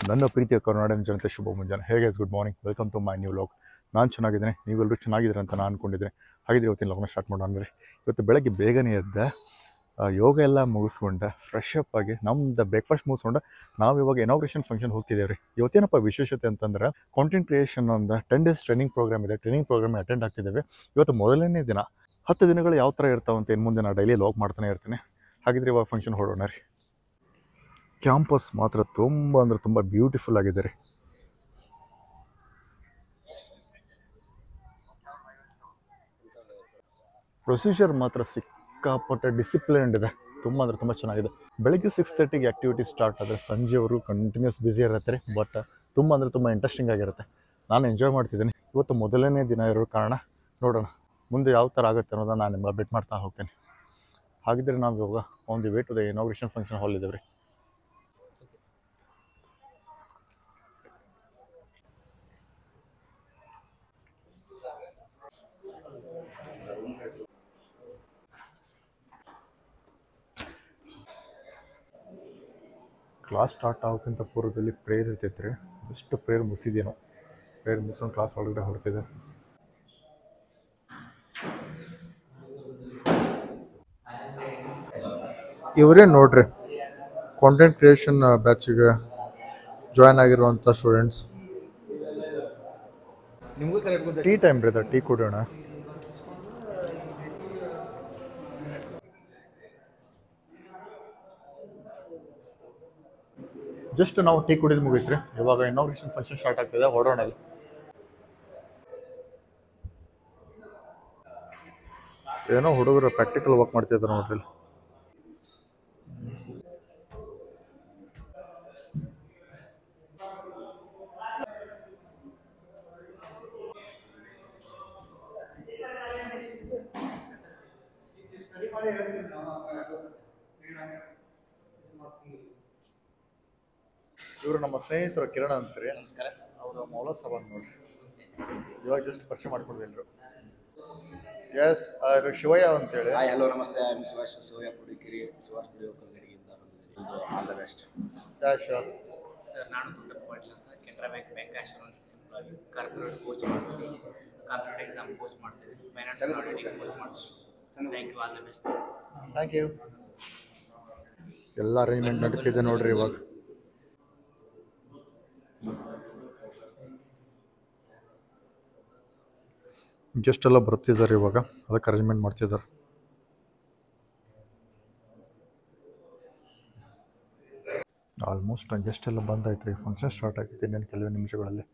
ನನ್ನ ಪ್ರೀತಿಯ ಕರ್ನಾಟಕ ಜನತೆ ಶುಭ ಮುಂಜಾನೆ. ಹೇಗೆ good morning, welcome to my new log. ನಾನು ಚೆನ್ನಾಗಿದ್ದೇನೆ, ನೀವೆಲ್ಲರೂ ಚೆನ್ನಾಗಿದ್ದೀರ ಅಂತ ನಾನು ಅಂದ್ಕೊಂಡಿದ್ದೇನೆ. ಹಾಗಿದ್ರೆ ಇವತ್ತಿನ ಲಾಗ್ನ ಸ್ಟಾರ್ಟ್ ಮಾಡೋಣ. ಅಂದರೆ ಇವತ್ತು ಬೆಳಗ್ಗೆ ಬೇಗನೆ ಎದ್ದ, ಯೋಗ ಎಲ್ಲ ಮುಗಿಸ್ಕೊಂಡೆ, ಫ್ರೆಶ್ ಅಪ್ ಆಗಿ ನಮ್ದು ಬ್ರೇಕ್ಫಾಸ್ಟ್ ಮುಗಿಸ್ಕೊಂಡು ನಾವು ಇವಾಗ ಇನಾಗ್ರೇಷನ್ ಫಂಕ್ಷನ್ ಹೋಗ್ತಿದ್ದೇವೆ ರೀ. ಇವತ್ತೇನಪ್ಪ ವಿಶೇಷತೆ ಅಂತಂದ್ರೆ ಕಾಂಟೆಂಟ್ ಕ್ರಿಯೇಷನ್ ಒಂದು 10 days ಟ್ರೈನಿಂಗ್ ಪ್ರೋಗ್ರಾಮ್ ಇದೆ. ಟ್ರೈನಿಂಗ್ ಪ್ರೋಗ್ರಾಮ್ ಅಟೆಂಡ್ ಆಗ್ತಿದ್ದೇವೆ. ಇವತ್ತು ಮೊದಲನೇ ದಿನ. 10 ದಿನಗಳು ಯಾವ ಥರ ಇರ್ತಾವಂತ ಇನ್ನು ಮುಂದೆ ನಾನು ಡೈಲಿ ಲಾಗ್ ಮಾಡ್ತಾನೆ ಇರ್ತೀನಿ. ಹಾಗಿದ್ರೆ ಇವಾಗ ಫಂಕ್ಷನ್ ಹೊಡೋಣ ರೀ. ಕ್ಯಾಂಪಸ್ ಮಾತ್ರ ತುಂಬ ಅಂದರೆ ತುಂಬ ಬ್ಯೂಟಿಫುಲ್ ಆಗಿದೆ ರೀ. ಪ್ರೊಸೀಜರ್ ಮಾತ್ರ ಸಿಕ್ಕಾಪಟ್ಟೆ ಡಿಸಿಪ್ಲಿನ್ಡ್ ಇದೆ. ತುಂಬ ಅಂದರೆ ತುಂಬ ಚೆನ್ನಾಗಿದೆ. ಬೆಳಗ್ಗೆ 6:30ಗೆ ಆ್ಯಕ್ಟಿವಿಟಿ ಸ್ಟಾರ್ಟ್ ಆದರೆ ಸಂಜೆವರು ಕಂಟಿನ್ಯೂಸ್ ಬ್ಯುಸಿ ಇರುತ್ತೆ ರೀ. ಬಟ್ ತುಂಬ ಅಂದರೆ ತುಂಬ ಇಂಟ್ರೆಸ್ಟಿಂಗ್ ಆಗಿರುತ್ತೆ. ನಾನು ಎಂಜಾಯ್ ಮಾಡ್ತಿದ್ದೀನಿ. ಇವತ್ತು ಮೊದಲನೇ ದಿನ ಇರೋ ಕಾರಣ ನೋಡೋಣ ಮುಂದೆ ಯಾವ ಥರ ಆಗುತ್ತೆ ಅನ್ನೋದನ್ನು ನಾನು ನಿಮ್ಗೆ ಅಪ್ಡೇಟ್ ಮಾಡ್ತಾ ಹೋಗ್ತೇನೆ. ಹಾಗಿದ್ರೆ ನಾವು ಇವಾಗ on the way to the inauguration function hall ಇದ್ದೇವೆ ರೀ. ಕ್ಲಾಸ್ ಸ್ಟಾರ್ಟ್ ಆಗೋಕ್ಕಿಂತ ಪೂರ್ವದಲ್ಲಿ ಪ್ರೇಯರ್ ಇರ್ತೈತೆ ರೀ. ಜಸ್ಟ್ ಪ್ರೇಯರ್ ಮುಗಿಸಿದ್ದೇನೋ. ಪ್ರೇಯರ್ ಮುಗಿಸ್ಕೊಂಡು ಕ್ಲಾಸ್ ಒಳಗಡೆ ಹೊರಟಿದೆ. ಇವರೇ ನೋಡ್ರಿ ಕಾಂಟೆಂಟ್ ಕ್ರಿಯೇಷನ್ ಬ್ಯಾಚಿಗೆ ಜಾಯ್ನ್ ಆಗಿರುವಂಥ students. Tea time brother, tea ಕುಡಿಯೋಣ. ಜಸ್ಟ್ ನಾವು ಟೀ ಕುಡಿದು ಮುಗೀತ್ರಿ. ಇವಾಗ ಇನಾಗ್ರೇಷನ್ ಫಂಕ್ಷನ್ ಸ್ಟಾರ್ಟ್ ಆಗ್ತಿದೆ, ಹೊರಡೋಣ. ಏನೋ ಹುಡುಗರು ಪ್ರಾಕ್ಟಿಕಲ್ ವರ್ಕ್ ಮಾಡ್ತಿದ್ದಾರೆ ನೋಡ್ರಿ. ಇವರು ನಮ್ಮ ಸ್ನೇಹಿತರು ಕಿರಣ್ ಅಂತಾರೆ. ನಮಸ್ಕಾರ. ಅವರು ಮೌಲಾ ಸಾಬ್ ನೋಡ್ರಿ. ಇವಾಗ ಜಸ್ಟ್ ಪರಿಚಯ ಮಾಡ್ಕೊಂಡ್ವಿ ಎಲ್ಲರೂ. ಎಸ್, ಶಿವಯ್ಯ ಅಂತೇಳಿ. Hi, hello, namaste. I am Shivayya Pudikeri, Shiva studio ಕಲಗಡಿಯಿಂದ ಬಂದಿದ್ದೀನಿ. All the best. Yeah sure sir. ನಾನು ದುಡ್ಡಪ್ಪ ಪಾಟೀಲ್ ಅಂತ, Canara bank assurance employee, corporate coach ಮಾಡ್ತೀನಿ, ಕಾಂಪಿಟೇಟಿವ್ ಎಕ್ಸಾಮ್ ಕೋಚ್ ಮಾಡ್ತೀನಿ, ಫೈನಾನ್ಷಿಯಲ್ ಆಡಿಟಿಂಗ್ ಕೋಚ್ ಮಾಡ್ತೀನಿ. Thank you, all the best. Thank you. ಎಲ್ಲ ಅರೇಂಜ್ಮೆಂಟ್ ನಡೀತಿದೆ ನೋಡ್ರಿ. ಇವಾಗ ಗೆಸ್ಟ್ ಎಲ್ಲ ಬರ್ತಿದ್ದಾರೆ. ಇವಾಗ ಅದಕ್ಕೆ ಅರೇಂಜ್ಮೆಂಟ್ ಮಾಡ್ತಿದ್ದಾರೆ. ಆಲ್ಮೋಸ್ಟ್ ಗೆಸ್ಟ್ ಎಲ್ಲ ಬಂದಾಯ್ತು ರೀ. ಫಂಕ್ಷನ್ ಸ್ಟಾರ್ಟ್ ಆಗ್ತಿದೆ ಇನ್ನೇನು ಕೆಲವೇ ನಿಮಿಷಗಳಲ್ಲಿ.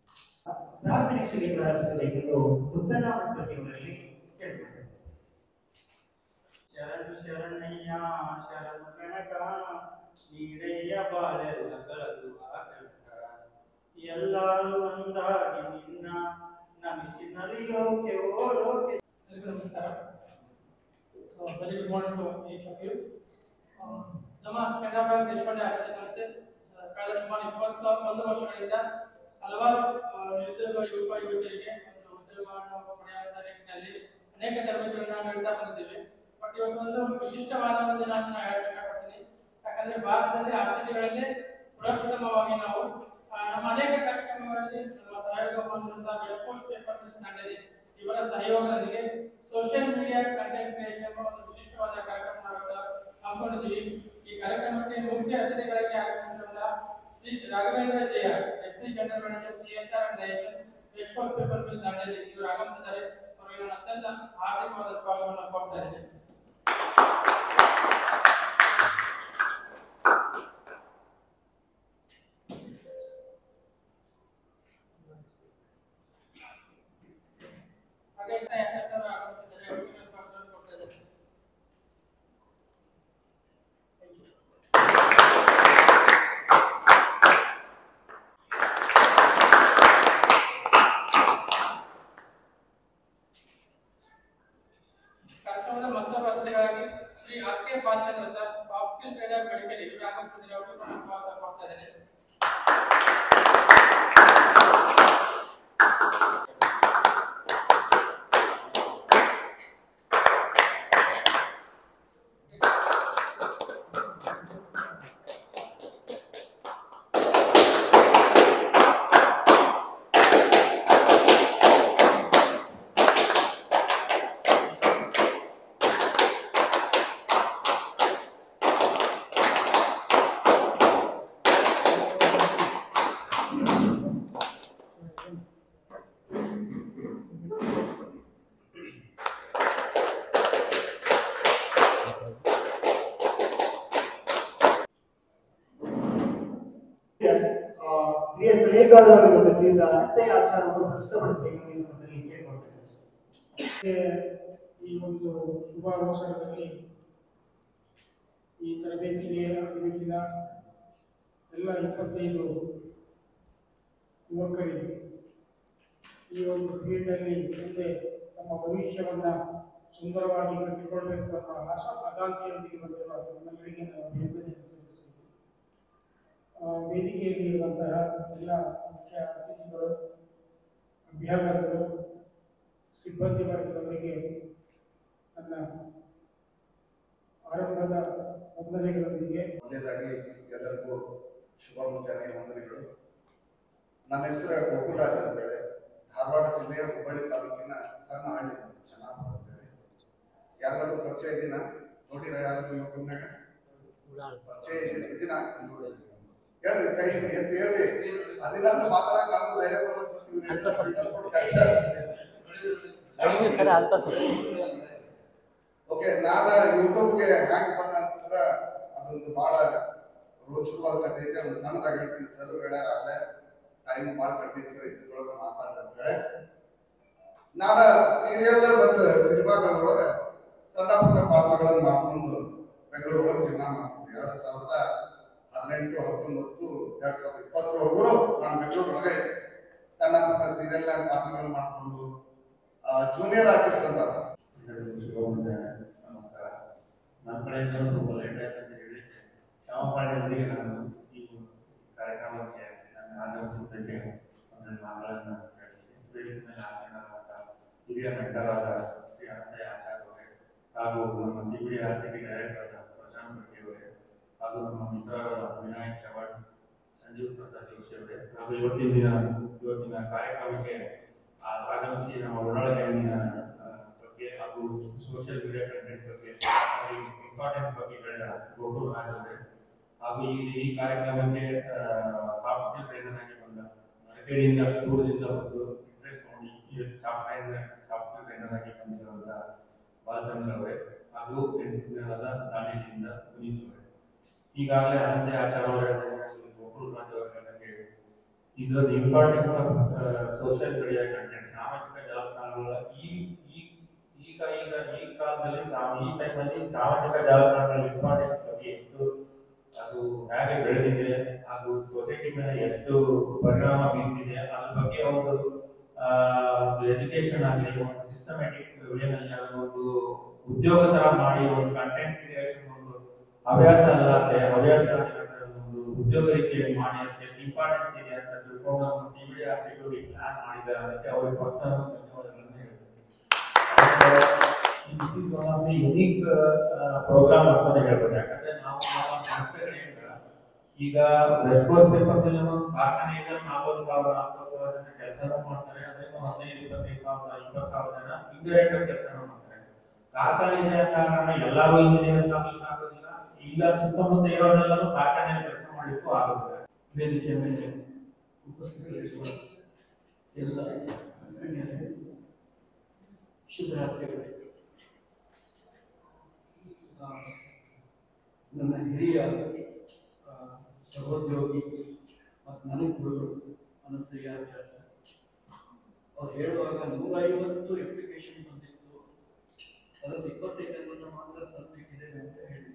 ಎಲ್ಲರೂ ಒಂದಾಗಿ ನಿನ್ನ ನಮಿಸಿ ನಲಿಯೋಕೆ ಓಡೋಕೆ. ನಮಸ್ಕಾರ. So very good morning to each of you. ನಮ್ಮ ಕೆನರಾ ಬ್ಯಾಂಕ್ ದೇಶಪಾಂಡೆ ಆಶ್ರಯ ಸಂಸ್ಥೆ ಕಳೆದ ಸುಮಾರು 21 ವರ್ಷಗಳಿಂದ ಹಲವಾರು ನಿರುದ್ಯೋಗ ಯುವಕ ಯುವತಿಯರಿಗೆ ಒಂದು ಉದ್ಯೋಗವನ್ನು ಪಡೆಯುವ ನಿಟ್ಟಿನಲ್ಲಿ ಅನೇಕ ತರಬೇತಿಗಳನ್ನು ನೀಡ್ತಾ ಬಂದಿದ್ದೇವೆ. ಬಟ್ ಇವತ್ತು ಒಂದು ವಿಶಿಷ್ಟವಾದ ಒಂದು ದಿನ ಅಂತ ನಾನು ಹೇಳಕ್ಕೆ ಇಷ್ಟಪಡ್ತೀನಿ. ಯಾಕಂದ್ರೆ ಭಾರತದಲ್ಲಿ ಆರ್ಸಿಟಿಗಳಲ್ಲಿ ಪ್ರಪ್ರಥಮವಾಗಿ ನಾವು ನಮ್ಮ ಅನೇಕ ಕಾರ್ಯಕ್ರಮಗಳಲ್ಲಿ ನಮ್ಮ ಸಹಯೋಗ ಹೊಂದಿರುವಂತಹ ವೆಸ್ಟ್ ಕೋಸ್ಟ್ ಪೇಪರ್ ಮಿಲ್ಸ್ ತಂಡದಲ್ಲಿ ಇವರ ಸಹಯೋಗದೊಂದಿಗೆ ಸೋಷಿಯಲ್ ಮೀಡಿಯಾ ಕಂಟೆಂಟ್ ಕ್ರಿಯೇಷನ್ ಎಂಬ ಒಂದು ವಿಶಿಷ್ಟವಾದ ಕಾರ್ಯಕ್ರಮ ಹಮ್ಮಿಕೊಂಡಿದ್ದೀವಿ. ಈ ಕಾರ್ಯಕ್ರಮಕ್ಕೆ ಮುಖ್ಯ ಅತಿಥಿಗಳಾಗಿ ಆಗಮಿಸಿರುವಂತಹ Shri Raghavendra Jaya, deputy general manager CSR and director west coast paper mill ತಂಡದಲ್ಲಿ ಇವರು ಆಗಮಿಸಿದ್ದಾರೆ. ಅವರಿಗೆ ನಾನು ಅತ್ಯಂತ ಹಾರ್ದಿಕವಾದ ಸ್ವಾಗತವನ್ನು ಕೋರ್ತಾ ಇದ್ದೇನೆ. ಕಾರ್ಯಕ್ರಮದ ಮತ್ತೊಬ್ಬ ಅತಿಥಿಗಳಾಗಿ Shri RK. Balachandra sir, soft skill trainer medical, ಇವರು ಆಗಮಿಸಿದರೆ ಅವರಿಗೆ ನಾನು ಸ್ವಾಗತ ಕೋರ್ತಾ ಇದ್ದೇನೆ. ಬೇಕಾದಾಗಿರುವ ಸೀದ ಅತ್ತೆ ಆಚಾರವನ್ನು ಭ್ರಷ್ಟಪಡಿಸಬೇಕೆಂದು ಈ ಸಂದರ್ಭದಲ್ಲಿ ಕೇಳಿಕೊಳ್ತೇನೆ. ಈ ಒಂದು ಶುಭಾವಸರದಲ್ಲಿ ಈ ತರಬೇತಿಗೆ ಆಗಮಿಸಿದ ಎಲ್ಲ 25 ಯುವಕರಿಗೆ ಈ ಒಂದು ಫೀಲ್ಡಲ್ಲಿ ಮುಂದೆ ತಮ್ಮ ಭವಿಷ್ಯವನ್ನು ಸುಂದರವಾಗಿ ಕಟ್ಟಿಕೊಳ್ಳಬೇಕು ಅನ್ನೋ ಆಶಾ ಆಕಾಂಕ್ಷೆಯೊಂದಿಗೆ ಬಂದಿರುವ ನಮ್ಮೆಲ್ಲರಿಗೆ ನಾವು ಅಭಿನಂದನೆ ಸಲ್ಲಿಸುತ್ತೇವೆ. ವೇದಿಕೆಯಲ್ಲಿ ಇರುವಂತಹ ಎಲ್ಲ ಮುಖ್ಯ ಅತಿಥಿಗಳು, ಅಭ್ಯಾಗತರು, ಸಿಬ್ಬಂದಿ ವರ್ಗದವರಿಗೆ ನನ್ನ ಆರಂಭದ ವಂದನೆಗಳೊಂದಿಗೆ ಮೊದಲನೇದಾಗಿ ಎಲ್ಲರಿಗೂ ಶುಭ ಮುಂಜಾನೆ ವಂದನೆಗಳು. ನನ್ನ ಹೆಸರು ಗೋಕುಲರಾಜ್ ಅಂತೇಳಿ, ಧಾರವಾಡ ಜಿಲ್ಲೆಯ ಹುಬ್ಬಳ್ಳಿ ತಾಲೂಕಿನ ಸಣ್ಣ ಹಳ್ಳಿ ಚೆನ್ನಾಗಿ ಅಂತೇಳಿ. ಯಾರಾದ್ರೂ ಪರಿಚಯ ಇದೀನ ನೋಡಿರ? ಯಾರು ಯೂಟ್ಯೂಬ್ನಾಗ ಪರಿಚಯ ಇದೀನ? ಹೇಳ್ರಿ, ಕೈ ಅಂತ ಹೇಳ್ರಿ. ಅದನ್ನ ಮಾತಾಡಕ್ ನಮ್ಗೆ ಧೈರ್ಯ ಓಕೆ. ನಾನು ಯೂಟ್ಯೂಬ್ಗೆ ಹ್ಯಾಂಗ್ ಬಂದ ಅಂತಂದ್ರ ಅದೊಂದು ಬಹಳ ರೋಚಕವಾದ ಕಥೆ ಐತೆ. ಒಂದು ಸಣ್ಣದಾಗಿ ಹೇಳ್ತೀನಿ. ಸರ್ ಹೇಳ್ಯಾರ ಅಲ್ಲೇ ಟೈಮ್ ಭಾಳ ಕಡಿಮೆ ಸರ್ ಇದ್ರೊಳಗೆ ಮಾತಾಡ್ತಾರೆ. ನಾನು ಸೀರಿಯಲ್ ಮತ್ತು ಸಿನಿಮಾಗಳೊಳಗೆ ಸಣ್ಣ ಪುಟ್ಟ ಪಾತ್ರಗಳನ್ನು ಮಾಡ್ಕೊಂಡು ಬೆಂಗಳೂರೊಳಗೆ ಜೀವನ ಮಾಡ್ತೀನಿ. 2018, 19, 2020ವರೆಗೂ ನಾನು ಬೆಂಗಳೂರೊಳಗೆ ಸಣ್ಣ ಪುಟ್ಟ ಸೀರಿಯಲ್ ಪಾತ್ರಗಳನ್ನು ಮಾಡ್ಕೊಂಡು ಜೂನಿಯರ್ ಆರ್ಟಿಸ್ಟ್ ಅಂತ. ನಮಸ್ಕಾರ. ನನ್ನ ಕಡೆಯಿಂದ ಸ್ವಲ್ಪ ಲೇಟ್ ಆಯ್ತು ಅಂತ ಹೇಳಿ ಕ್ಷಮಾಪಣೆಯೊಂದಿಗೆ ನಾನು ಈ ಕಾರ್ಯಕ್ರಮಕ್ಕೆ ನನ್ನ ಆಗಮಿಸಿದ್ದಕ್ಕೆ ನನ್ನ ಮಾತುಗಳನ್ನು ಹೇಳ್ತೀನಿ. ವೇದಿಕೆ ಮೇಲೆ ಆಸೀನರಾದ ಹಿರಿಯ ಮೆಂಟರಾದ ಶ್ರೀ ಅನಂತಯ್ಯ ಆಚಾರ್ಯ ಅವರೇ, ಹಾಗೂ ನಮ್ಮ CBRCB ಡೈರೆಕ್ಟರ್ ಪ್ರಶಾಂತ್ ಭಟ್ಟಿ ಅವರೇ, ಹಾಗೂ ನಮ್ಮ ಮಿತ್ರರಾದ ವಿನಾಯಕ್ ಚವಾಣ್, ಸಂಜೀವ್ ಪ್ರಸಾದ್ ಜೋಶಿ ಅವರೇ, ಹಾಗೂ ಇವತ್ತಿನ ಕಾರ್ಯಕ್ರಮಕ್ಕೆ ಆಗಮಿಸಿ ನಮ್ಮ ಒಳಾಂಗಣ ಬಗ್ಗೆ ಹಾಗೂ ಸೋಷಿಯಲ್ ಮೀಡಿಯಾ ಕಂಟೆಂಟ್ ಬಗ್ಗೆ ಇಂಪಾರ್ಟೆಂಟ್ ಬಗ್ಗೆ ಹೇಳಿದ ಗೋಕುಲ್ ರಾಜ್ ಅವರೇ, ಹಾಗೂ ಈ ಕಾರ್ಯಕ್ರಮಕ್ಕೆ ಸಾಫ್ಟ್ ಸ್ಕಿಲ್ ಟ್ರೈನರ್ ಆಗಿ ಬಂದ ಅರಕೇಡಿಯಿಂದ ದೂರದಿಂದ ಬಂದು ಇಂಟ್ರೆಸ್ಟ್ ನೋಡಿ ಈ ಸಾಫ್ಟ್ ಸ್ಕಿಲ್ ಟ್ರೈನರ್ ಆಗಿ ಬಂದಿರುವಂತ ಬಾಲಚಂದ್ರ ಅವರೇ, ಹಾಗೂ ದಾಂಡೇಲಿಯಿಂದ ಪುನೀತ್ ಅವರೇ. ಈಗಾಗಲೇ ಅನಂತಯ್ಯ ಆಚಾರ್ಯ ಅವರ ಗೋಕುಲ್ ರಾಜ್ ಅವರ ಬಗ್ಗೆ ಇದರ importance of social media content, ಸಾಮಾಜಿಕ ಜಾಲತಾಣಗಳ ಈ ಕಾಲದಲ್ಲಿ ಈ ಟೈಮಲ್ಲಿ ಸಾಮಾಜಿಕ ಜಾಲತಾಣಗಳ ಇಂಪಾರ್ಟೆನ್ಸ್ ಬಗ್ಗೆ ಎಷ್ಟು ಅದು ಹೇಗೆ ಬೆಳೆದಿದೆ ಹಾಗೂ ಸೊಸೈಟಿ ಮೇಲೆ ಎಷ್ಟು ಪರಿಣಾಮ ಬೀರ್ತಿದೆ ಅದ್ರ ಬಗ್ಗೆ ಒಂದು ಎಜುಕೇಶನ್ ಆಗಲಿ, ಒಂದು ಸಿಸ್ಟಮ್ಯಾಟಿಕ್ ವೇನಲ್ಲಿ ಅದೊಂದು ಉದ್ಯೋಗ ತರ ಮಾಡಿ ಒಂದು ಕಂಟೆಂಟ್ ಕ್ರಿಯೇಷನ್ ಒಂದು ಹವ್ಯಾಸ ಅಲ್ಲ, ಹವ್ಯಾಸ ಒಂದು ಉದ್ಯೋಗ ರೀತಿಯಲ್ಲಿ ಮಾಡಿ ಅದಕ್ಕೆ ಎಷ್ಟು ಇಂಪಾರ್ಟೆನ್ಸ್ ಇದೆ ಅಂತ ತಿಳ್ಕೊಂಡು ನಮ್ಮ CBRCB ಪ್ಲಾನ್ ಮಾಡಿದ್ದಾರೆ. ಅದಕ್ಕೆ ಅವ್ರಿಗೆ ಫಸ್ಟ್ ಧನ್ಯವಾದಗಳನ್ನು ಹೇಳ್ತೀನಿ. ಯುನೀಕ್ ಪ್ರೋಗ್ರಾಮ್ ಅಂತ ಹೇಳ್ಬೋದು. ಯಾಕಂದ್ರೆ ನಾವು ನಮ್ಮ ಸಂಸ್ಥೆಗಳಿಂದ ಈಗ ರೆಡ್ ಕ್ರಾಸ್ ಪೇಪರ್ ಮೇಲೆ ಒಂದು ಕಾರ್ಖಾನೆಯಿಂದ 40,000 ಜನ ಕೆಲಸ ಮಾಡ್ತಾರೆ. ಅದರಿಂದ 15,000-25,000 ಜನ ಇಂಡೈರೆಕ್ಟ್ ಕೆಲಸ ಮಾಡ್ತಾರೆ. ಕಾರ್ಖಾನೆ ಇದೆ ಕಾರಣ ಎಲ್ಲರೂ ಇಂಜಿನಿಯರ್ಸ್ ಆಗಲಿಕ್ಕಾಗೋದಿಲ್ಲ. ಇಲ್ಲ ಸುತ್ತಮುತ್ತ ಇರೋರೆಲ್ಲರೂ ಕಾರ್ಖಾನೆಯಲ್ಲಿ ಕೆಲಸ ಮಾಡಲಿಕ್ಕೂ ಆಗುತ್ತದೆ. ವೇದಿಕೆ ಮೇಲೆ ಉಪಸ್ಥಿತರಿರುವ ಎಲ್ಲ ಶುಭರಾತ್ರಿಗಳು. ನನ್ನ ಹಿರಿಯ ಸಹೋದ್ಯೋಗಿ ಮತ್ತು ನನಗೆ ಗುರುಗಳು ಅನಂತಯ್ಯ ಆಚಾರ್ಯ ಅವ್ರು ಹೇಳುವಾಗ 150 ಅಪ್ಲಿಕೇಶನ್ ಬಂದಿತ್ತು, ಅದರಲ್ಲಿ 25 ಮಾತ್ರ ತಂದಿಟ್ಟಿದೆ ಅಂತ ಹೇಳಿ.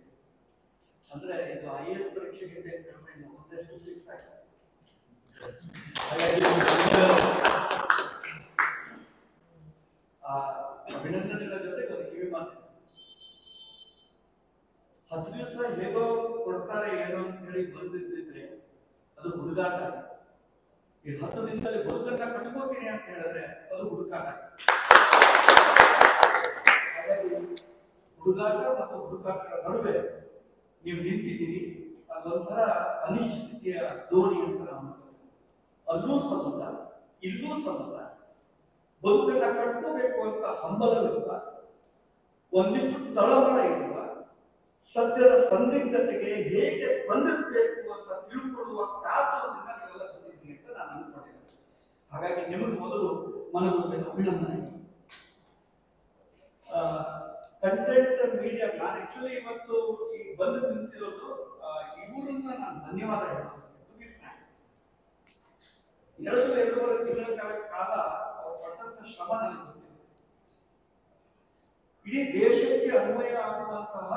ಅಂದ್ರೆ ಇದು IAS ಪರೀಕ್ಷೆಗಿಂತ ಕಡಿಮೆ, ಒಂದಷ್ಟು 6 ಆಗಿದೆ. ಅಭಿನಂದನೆಗಳ ಜೊತೆಗೆ ಒಂದು ಕಿವಿ ಮಾತು, 10 ದಿವಸ ಹೇಗೋ ಕೊಡ್ತಾರೆ ಏನೋ ಅಂತ ಹೇಳಿ ಬಂದಿದ್ದಿದ್ರೆ ಅದು ಹುಡುಗಾಟ. ಈ 10 ದಿನದಲ್ಲಿ ಬದುಕನ್ನ ಕಟ್ಕೋತೀನಿ ಅಂತ ಹೇಳಿದ್ರೆ ಅದು ಹುಡುಕಾಟ. ಹಾಗಾಗಿ ಹುಡುಗಾಟ ಮತ್ತು ಹುಡುಕಾಟಗಳ ನಡುವೆ ನೀವು ನಿಂತಿದ್ದೀರಿ. ಅದೊಂಥರ ಅನಿಶ್ಚಿತೆಯ ದೋಣಿ ಅಂತ ನಾವು ಅಲ್ಲೂ ಸಲ್ಲಲ್ಲ, ಇಲ್ಲೂ ಸಲ್ಲಲ್ಲ. ಬದುಕನ್ನ ಕಟ್ಕೋಬೇಕು ಅಂತ ಹಂಬಲವಿರುವ, ಒಂದಿಷ್ಟು ತಳಮಳ ಇರುವ, ಸತ್ಯದ ಸಂದಿಗ್ಧತೆಗೆ ಹೇಗೆ ಸ್ಪಂದಿಸಬೇಕು ಅಂತ ತಿಳ್ಕೊಳ್ಳುವ ಕಾತುರದಿಂದ ನೀವೆಲ್ಲ ಬಂದಿದ್ದೀನಿ ಅಂತ ನಾನು ಅನ್ಕೊಂಡಿದ್ದೇನೆ. ಹಾಗಾಗಿ ನಿಮಗೆ ಮೊದಲು ಮನದೊಂದಿಗೆ ಅಭಿನಂದನೆ. ಕಂಟೆಂಟ್ ಮೀಡಿಯಾ ನಾನು ಆಕ್ಚುಲಿ ಇವತ್ತು ಬಂದು ನಿಂತಿರೋದು ಇವರನ್ನ ನಾನು ಧನ್ಯವಾದ ಹೇಳೋದು. 2.5 ತಿಂಗಳ ಕಾಲ ಅವ್ರು ಪಟ್ಟಂತ ಶ್ರಮ ನನಗೆ ಗೊತ್ತಿದೆ. ಇಡೀ ದೇಶಕ್ಕೆ ಅನ್ವಯ ಆಗುವಂತಹ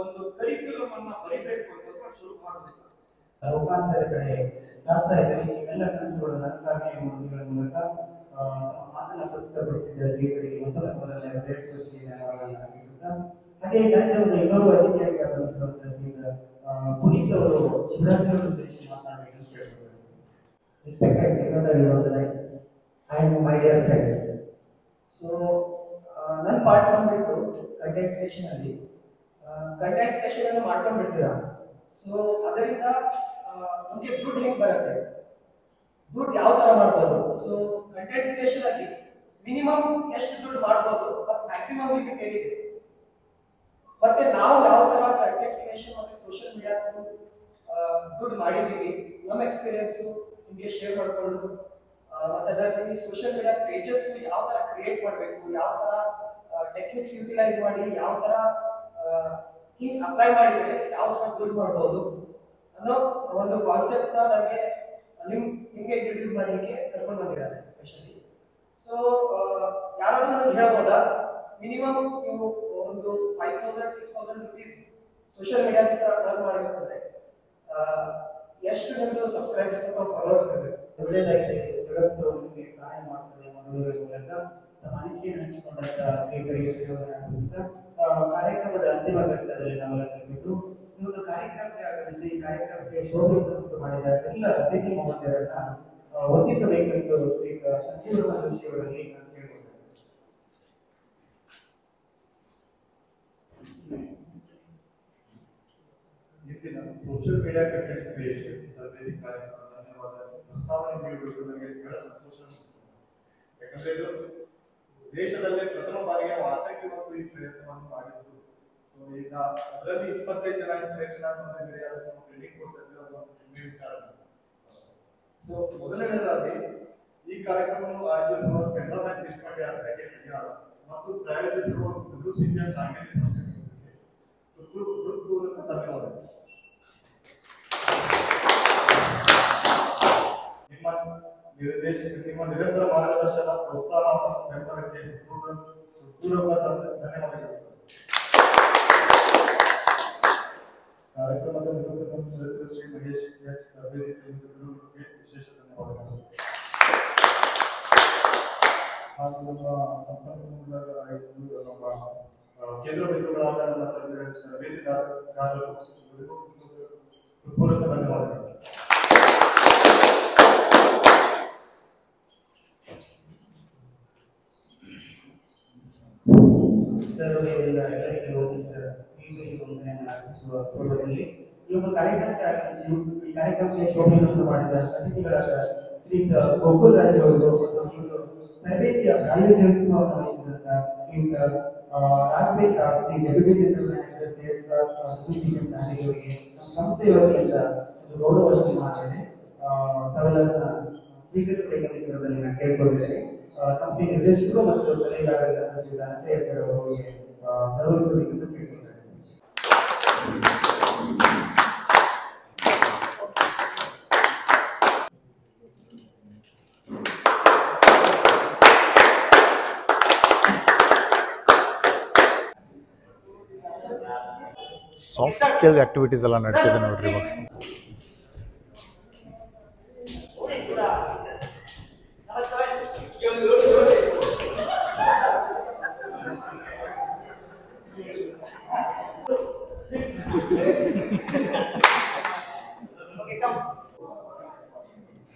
ಒಂದು ಕರಿಕ್ಯುಲಮ್ ಅನ್ನ ಬರಿಬೇಕು ಅಂತಂದ್ರೆ ಸುಲಭ ಆಗುದಿಲ್ಲ. ಲೋಕಾಂತರ ಕಡೆ ಸಾಗ್ತಾ ಇದ್ದಾರೆ. ಇವೆಲ್ಲ ಕನಸುಗಳು ನನಸಾಗಿ ನುಡಿಗಳ ಮೂಲಕ ಮಾತನ್ನ ಪ್ರಸ್ತುತಪಡಿಸಿದ ಶ್ರೀಗಳಿಗೆ ಮೊದಲನೇ ಅರ್ಪಿಸುತ್ತಾ ಹಾಗೆ ಈ ಕಾರ್ಯಕ್ರಮದ ಇನ್ನೊಬ್ಬ ಅತಿಥಿಯಾಗಿ ಆಗಮಿಸಿರುವಂತಹ ಶ್ರೀ ಪುನೀತ್ ಅವರು ಶಿವರಾತ್ರಿಯನ್ನು ಉದ್ದೇಶಿಸಿ ಮಾತನಾಡಬೇಕೆಂದು ಕೇಳಿಕೊಳ್ಳುತ್ತೇನೆ. Respected dignitaries of the nights and my dear friends. So, ನನ್ನ ಪಾರ್ಟ್ ಬಂದ್ಬಿಟ್ಟು ಕಂಟೆಂಟ್ ಕ್ರಿಯೇಷನ್ ಅಲ್ಲಿ ಕಂಟೆಂಟ್ ಕ್ರಿಯೇಷನ್ ಅನ್ನು ಮಾಡ್ಕೊಂಡ್ಬಿಡ್ತೀರಾ. ಸೊ ಅದರಿಂದ ನಮಗೆ ದುಡ್ಡು ಹೇಗೆ ಬರುತ್ತೆ, ದುಡ್ಡು ಯಾವ ತರ ಮಾಡ್ಬೋದು. ಸೊ ಕಂಟೆಂಟ್ ಕ್ರಿಯೇಷನ್ ಅಲ್ಲಿ ಮಿನಿಮಮ್ ಎಷ್ಟು ದುಡ್ಡು ಮಾಡ್ಬೋದು ಮತ್ತು ಮ್ಯಾಕ್ಸಿಮಮ್ ಲಿಮಿಟ್ ಏನಿದೆ, ಮತ್ತೆ ನಾವು ಯಾವ ತರ ಕಂಟೆಂಟ್ ಕ್ರಿಯೇಷನ್ ಮತ್ತು ಸೋಷಿಯಲ್ ಮೀಡಿಯಾ ದುಡ್ಡು ಮಾಡಿದ್ದೀವಿ, ನಮ್ಮ ಎಕ್ಸ್ಪೀರಿಯನ್ಸು ನಿಮಗೆ ಶೇರ್ ಮಾಡಿಕೊಂಡು ಮತ್ತೆ ಅದರಲ್ಲಿ ಸೋಷಿಯಲ್ ಮೀಡಿಯಾ ಪೇಜಸ್ ಯಾವ ತರ ಕ್ರಿಯೇಟ್ ಮಾಡಬೇಕು, ಯಾವ ತರ ಟೆಕ್ನಿಕ್ಸ್ ಯೂಟಿಲೈಸ್ ಮಾಡಿ ಯಾವ ತರ ಥಿಂಗ್ಸ್ ಅಪ್ಲೈ ಮಾಡಿದ್ರೆ ಯಾವ ತರ ದುಡ್ಡು ಮಾಡ್ಬೋದು ಅನ್ನೋ ಒಂದು ಕಾನ್ಸೆಪ್ಟ್ ನನಗೆ ನಿಮ್ಗೆ ಇಂಟ್ರೊಡ್ಯೂಸ್ ಮಾಡಲಿಕ್ಕೆ ಕರ್ಕೊಂಡು ಬಂದಿದ್ದಾರೆ ಸ್ಪೆಷಲಿ. ಸೊ ಯಾರಾದ್ರೂ ನನಗೆ ಹೇಳ್ಬೋದಾ, ಮಿನಿಮಮ್ ನೀವು ಒಂದು 5,000-6,000 ರುಪೀಸ್ ಸೋಷಿಯಲ್ ಮೀಡಿಯಾ ಅರ್ನ್ ಮಾಡಬೇಕಂದ್ರೆ ಎಷ್ಟು ನಿಮ್ದು ಸಬ್ಸ್ಕ್ರೈಬರ್ಸ್ ಅಥವಾ ಫಾಲೋವರ್ಸ್ ಇರಬೇಕು? ಒಳ್ಳೆಯದಾಗಿ ಜಗತ್ತು ನಿಮಗೆ ಸಹಾಯ ಮಾಡ್ತದೆ ಅನ್ನೋದ್ರ ಮೂಲಕ ನಮ್ಮ ಅನಿಸಿಕೆಯನ್ನು ಹಂಚಿಕೊಂಡಂತ ಶ್ರೀಗಳಿಗೆ ಕಾರ್ಯಕ್ರಮದ ಅಂತಿಮ ಘಟ್ಟದಲ್ಲಿ ನಾವೆಲ್ಲ ಕಲಿತು ಈ ಒಂದು ಕಾರ್ಯಕ್ರಮಕ್ಕೆ ಆಗಮಿಸಿ ಈ ಕಾರ್ಯಕ್ರಮಕ್ಕೆ ಶೋಭೆ ಮಾಡಿದ ಎಲ್ಲ ಅತಿಥಿ ಮಹೋದಯರನ್ನ ವಂದಿಸಬೇಕೆಂದು ಶ್ರೀ ಸಂಜೀವನ ಜೋಶಿ ಅವರಲ್ಲಿ ನಾನು ಕೇಳಿಕೊಳ್ತೇನೆ. ಇಂದಿನ ಸೋಷಿಯಲ್ ಮೀಡಿಯಾ ಕಂಟೆಂಟ್ ಕ್ರಿಯೇಷನ್ ತರಬೇತಿ ಕಾರ್ಯಕ್ರಮ ಧನ್ಯವಾದ ಪ್ರಸ್ತಾವನೆ ನೀಡಿರುವುದು ನನಗೆ ಬಹಳ ಸಂತೋಷ. ಯಾಕಂದ್ರೆ ಇದು ದೇಶದಲ್ಲೇ ಪ್ರಥಮ ಬಾರಿಗೆ ಆಸಕ್ತಿ ಮತ್ತು ಈ ಪ್ರಯತ್ನವನ್ನು ಮಾಡಿದ್ದು. ಸೊ ಈಗ ಅದರಲ್ಲಿ 25 ಜನ ಸೆಲೆಕ್ಷನ್ ಆಗಿದ್ದಾರೆ, ಅದನ್ನು ಟ್ರೈನಿಂಗ್ ಕೊಡ್ತಾ ಇದ್ದಾರೆ, ಅದು ಹೆಮ್ಮೆ ವಿಚಾರ. ಸೊ ಮೊದಲನೇದಾಗಿ ಈ ಕಾರ್ಯಕ್ರಮವನ್ನು ಆಯೋಜಿಸುವ ಕೆನರಾ ಬ್ಯಾಂಕ್ ದೇಶಪಾಂಡೆ ಆಸಕ್ತಿ ಮತ್ತು ಪ್ರಾಯೋಜಿಸಿರುವ WCPI ದಾಂಡೇಲಿ ಸಂಸ್ಥೆಗಳಿಗೆ ಹೃತ್ಪೂರ್ವಕ ಧನ್ಯವಾದಗಳು. ನಿಮ್ಮ ನಿರಂತರ ಮಾರ್ಗದರ್ಶನ, ಪ್ರೋತ್ಸಾಹ ಮತ್ತು ಬೆಂಬಲಕ್ಕೆ ಹೃತ್ಪೂರ್ವಕ ಧನ್ಯವಾದಗಳು. ಕಾರ್ಯಕ್ರಮದ ನಿರೂಪಕ ಶ್ರೀ ಮಹೇಶ್ ಎಚ್ ತರಬೇತಿ ಸಂಯೋಜಕರಿಗೆ ವಿಶೇಷ ಧನ್ಯವಾದಗಳು. ಹಾಗೂ ನಮ್ಮ ಸಂಪನ್ಮೂಲರಾಗಿದ್ದು ನಮ್ಮ ಕೇಂದ್ರ ಬಿಂದುಗಳಾದ ನಮ್ಮ ತರಬೇತಿದಾರರು ಹೃತ್ಪೂರ್ವಕ ಧನ್ಯವಾದಗಳು. ಎಲ್ಲರಿಗೂ ವಂದನೆಯನ್ನು ಅರ್ಪಿಸುವ ಪೂರ್ವದಲ್ಲಿ ಈ ಒಂದು ಕಾರ್ಯಕ್ರಮಕ್ಕೆ ಆಗಮಿಸಿ ಈ ಕಾರ್ಯಕ್ರಮಕ್ಕೆ ಶೋಭೆಯನ್ನು ಮಾಡಿದ ಅತಿಥಿಗಳಾದ ಶ್ರೀಯುತ ಗೋಕುಲ್ ರಾಜ್ ಅವರು ಮತ್ತು ಈ ಒಂದು ತರಬೇತಿಯ ಪ್ರಾಯೋಜಕತ್ವವನ್ನು ವಹಿಸಿದಂತ ಶ್ರೀಯುತ Raghavendra Shri deputy general manager CSR ಅವರಿಗೆ ಸಂಸ್ಥೆಯ ವತಿಯಿಂದ ಒಂದು ಗೌರವವನ್ನು ಮಾಡ್ತೇನೆ. ತಾವೆಲ್ಲರನ್ನ ಸ್ವೀಕರಿಸಬೇಕೆಂದು ನಾನು ಕೇಳ್ಕೊಂಡಿದ್ದೇನೆ. ಸಂಸ್ಥೆಯ ನಿರ್ದೇಶಕರು ಮತ್ತು ಸಲಹೆಗಾರರಾದ ಶ್ರೀಯುತ ಅನಂತಯ್ಯ ಅವರಿಗೆ ಗೌರವಿಸಬೇಕೆಂದು ಕೇಳ್ಕೊಳ್ತೇನೆ. ಸಾಫ್ಟ್ ಸ್ಕಿಲ್ ಆಕ್ಟಿವಿಟೀಸ್ ಎಲ್ಲ ನಡೀತಿದೆ ನೋಡ್ರಿ ಇವಾಗ.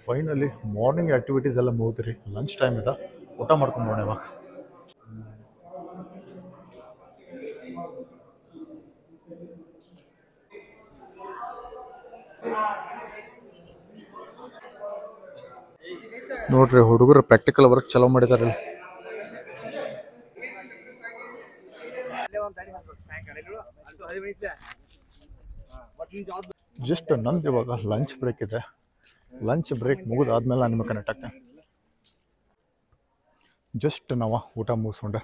ಫೈನಲಿ ಮಾರ್ನಿಂಗ್ ಆಕ್ಟಿವಿಟೀಸ್ ಎಲ್ಲ ಮುಗಿದ್ರಿ, ಲಂಚ್ ಟೈಮ್ ಇದೆ, ಊಟ ಮಾಡ್ಕೊಂಬೋಣ ಇವಾಗ. ನೋಡ್ರಿ ಹುಡುಗರು ಪ್ರಾಕ್ಟಿಕಲ್ ವರ್ಕ್ ಚಲೋ ಮಾಡಿದಾರೆ. ಜಸ್ಟ್ ನಂದು ಇವಾಗ ಲಂಚ್ ಬ್ರೇಕ್ ಇದೆ. ಲಂಚ್ ಬ್ರೇಕ್ ಮುಗಿದಾದ್ಮೇಲೆ ನಾನು ನಿಮಗೆ ಕನೆಕ್ಟ್ ಆಗ್ತೇನೆ. ಜಸ್ಟ್ ನಾವು ಊಟ ಮುಗಿಸ್ಕೊಂಡೆ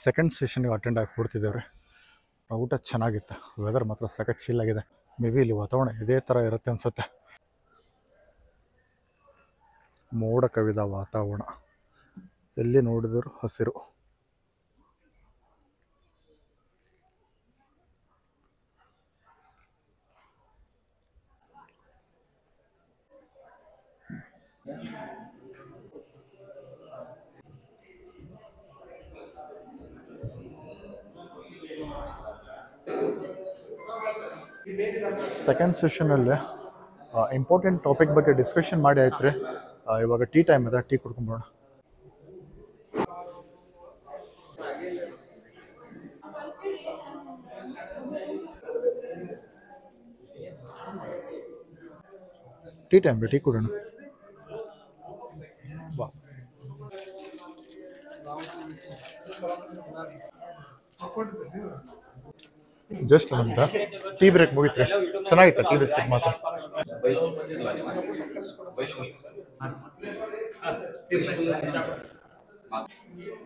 ಸೆಕೆಂಡ್ ಸೆಷನ್ಗೆ ಅಟೆಂಡ್ ಆಗಿ ಕೊಡ್ತಿದ್ದೇವೆ. ಊಟ ಚೆನ್ನಾಗಿತ್ತು, ವೆದರ್ ಮಾತ್ರ ಸಖತ್ ಚಿಲ್ ಆಗಿದೆ. ಮೇ ಬಿ ಇಲ್ಲಿ ವಾತಾವರಣ ಇದೇ ಥರ ಇರುತ್ತೆ ಅನಿಸುತ್ತೆ. ಮೋಡ ಕವಿದ ವಾತಾವರಣ, ಎಲ್ಲಿ ನೋಡಿದರೂ ಹಸಿರು. ಸೆಕೆಂಡ್ ಸೆಷನಲ್ಲಿ ಇಂಪಾರ್ಟೆಂಟ್ ಟಾಪಿಕ್ ಬಗ್ಗೆ ಡಿಸ್ಕಷನ್ ಮಾಡಿ ಆಯ್ತು ರೀ. ಇವಾಗ ಟೀ ಟೈಮ್ ಅದ, ಟೀ ಕುಡ್ಕೊಂಬೋಣ. ಟೀ ಟೈಮ್ ರೀ, ಟೀ ಕುಡೋಣ ಬಾ. ಜಸ್ಟ್ ಅಂತ ಟೀ ಬ್ರೇಕ್ ಮುಗಿತ್ರಿ. ಚೆನ್ನಾಗಿತ್ತು ಟೀ ಬಿಸ್ಕೆಟ್ ಮಾತ್ರ.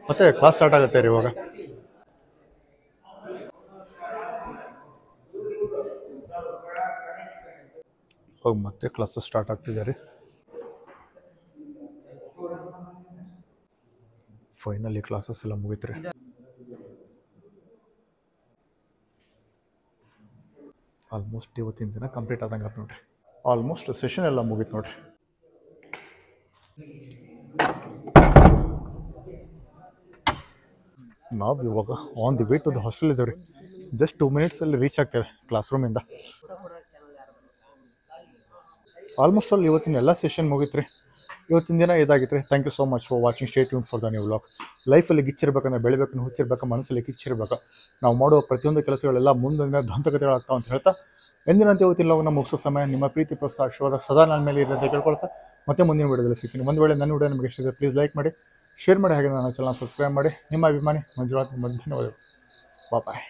ಮತ್ತೆ ಕ್ಲಾಸ್ ಸ್ಟಾರ್ಟ್ ಆಗುತ್ತೆ ರೀ ಇವಾಗ. ಹೋಗಿ ಮತ್ತೆ ಕ್ಲಾಸಸ್ ಸ್ಟಾರ್ಟ್ ಆಗ್ತಿದೆ ರೀ. ಫೈನಲಿ ಕ್ಲಾಸಸ್ ಎಲ್ಲ ಮುಗಿತ್ರಿ. ಆಲ್ಮೋಸ್ಟ್ ಇವತ್ತಿನ ದಿನ ಕಂಪ್ಲೀಟ್ ಆದಂಗೆ ಆಯ್ತು ನೋಡ್ರಿ. ಆಲ್ಮೋಸ್ಟ್ ಸೆಷನ್ ಎಲ್ಲ ಮುಗೀತು ನೋಡ್ರಿ. ನಾವು ಇವಾಗ on the way to the hostel ಇದ್ದೇವೆ ರೀ. ಜಸ್ಟ್ 2 ಮಿನಿಟ್ಸಲ್ಲಿ ರೀಚ್ ಆಗ್ತೇವೆ ಕ್ಲಾಸ್ ರೂಮಿಂದ. ಆಲ್ಮೋಸ್ಟ್ ಆಲ್ ಇವತ್ತಿನ ಎಲ್ಲ ಸೆಷನ್ ಮುಗೀತು ರೀ. ಇವತ್ತಿನ ದಿನ ಇದಾಗಿತ್ತು ರೀ. Thank you so much for watching. Stay tune for the new vlog. ಲೈಫಲ್ಲಿ ಗಿಚ್ಚಿರ್ಬೇಕಂದ್ರೆ ಬೆಳಿಬೇಕಂದ್ರೆ ಹುಚ್ಚಿರ್ಬೇಕು, ಮನಸ್ಸಲ್ಲಿ ಕಿಚ್ಚಿರ್ಬೇಕು. ನಾವು ಮಾಡುವ ಪ್ರತಿಯೊಂದು ಕೆಲಸಗಳೆಲ್ಲ ಮುಂದಿನ ದಂತಕಥೆಗಳಾಗ್ತಾವೆ ಅಂತ ಹೇಳ್ತಾ ಎಂದಿನಂತೆ ಇವತ್ತಿನ ವ್ಲಾಗ್ನ ಮುಗಿಸೋ ಸಮಯ. ನಿಮ್ಮ ಪ್ರೀತಿ ಪ್ರೋತ್ಸಾಹ ಆಶೀರ್ವಾದ ಸದಾ ನನ್ನ ಮೇಲೆ ಇರೋದು ಕೇಳ್ಕೊಳ್ತಾ ಮತ್ತೆ ಮುಂದಿನ ವಿಡಿಯೋದಲ್ಲಿ ಸಿಗ್ತೀನಿ. ಒಂದು ವೇಳೆ ನನ್ನ ವಿಡಿಯೋ ನಿಮಗೆ ಇಷ್ಟ ಪ್ಲೀಸ್ ಲೈಕ್ ಮಾಡಿ, ಶೇರ್ ಮಾಡಿ, ಹಾಗೆ ನನ್ನ ಚಾನಲ್ ಸಬ್ಸ್ಕ್ರೈಬ್ ಮಾಡಿ. ನಿಮ್ಮ ಅಭಿಮಾನಿ ಮಂಜುನಾಥ್. ಧನ್ಯವಾದಗಳು. ಬಾಯ್.